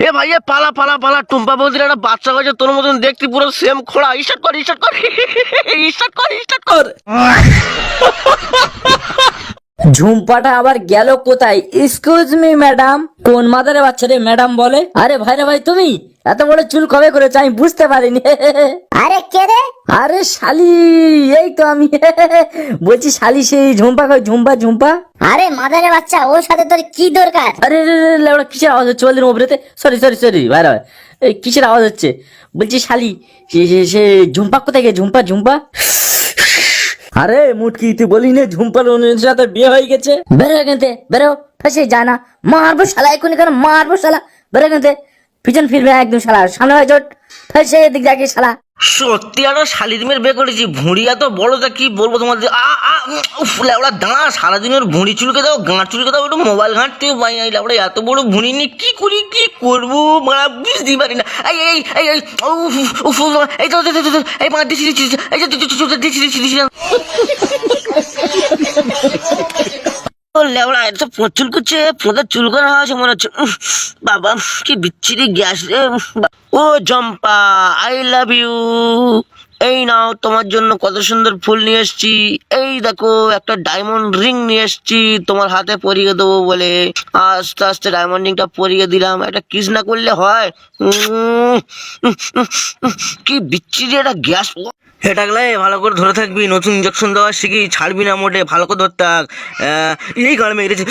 এ ভাই এ পালা পালা পালা, টুম্পা বৌদির একটা বাচ্চা হয়েছে তোর মতন দেখতে, পুরো সেম খোড়া। স্টার্ট কর স্টার্ট কর স্টার্ট কর স্টার্ট কর। ঝুম্পাটা আবার গেল কোথায়? Excuse me madam. কোন মাদারে বাচ্চা রে ম্যাডাম বলে? আরে ভাই রে ভাই, তুমি এত বড় চুল কবে করেছো আমি বুঝতে পারিনি। আরে কে রে? আরে শালি, এই তো আমি। বলছি শালি সেই ঝুম্পা কই? ঝুম্পা ঝুম্পা। আরে মাদারে বাচ্চা, ওর সাথে তোর কি দরকার? আরে ওরা কিসের আওয়াজ হচ্ছে বলদিন ওপরেতে? সরি সরি সরি ভাই ভাই, এই কিসের আওয়াজ হচ্ছে? বলছি শালি সে ঝুম্পা কোথায় গে? ঝুম্পা ঝুম্পা। আরে মুটকি, তুই বলি না ঝুম্পার অন্যের সাথে বিয়ে হয়ে গেছে? বেরো এখান থেকে, বেরো। ফেসে জানা মারবো শালা, এখন কেন মারবো শালা। বেরো এখান থেকে, পিছন ফিরবে একদম শালা, সামনে হয় জোট। ফেসে এদিক যাকে শালা। সত্যি আরো শালির মেয়ের বিয়ে করেছি, ভুঁড়ি এত বড়, তা কি বলবো তোমাদের। ওরা দাঁড়া, সারাদিন ওর ভুঁড়ি চুলকে দাও, গাঁট চুলকে দাও, একটু মোবাইল ঘাঁটতে পাই না। ওরা এত বড় ভুঁড়ি নিয়ে কি করি, কি করবো মানে বুঝতেই পারি না। এই এই এই এই উফ, এই তো এই মা দিছি দিছি, এই যে দিছি দিছি দিছি। লেবড়া এত চুল করছে, ফোঁদার চুল করা হয়েছে মনে হচ্ছে। বাবা কি বিচ্ছিরি গ্যাস রে। ও জম্পা, আই লাভ ইউ। এই নাও, তোমার জন্য কত সুন্দর ফুল নিয়ে এসছি। এই দেখো একটা ডায়মন্ড রিং নিয়ে এসছি তোমার হাতে পরিয়ে দেবো বলে। আস্তে আস্তে ডায়মন্ড রিংটা পরিয়ে দিলাম। একটা কিস না করলে হয়? কি বিচ্ছিরি একটা গ্যাস। হেটাগলে ভালো করে ধরে থাকবি, নতুন ইঞ্জেকশন দেওয়া শিখি, ছাড়বি না মোটে, ভালো করে ধরতে থাক। এই গান মেরেছে।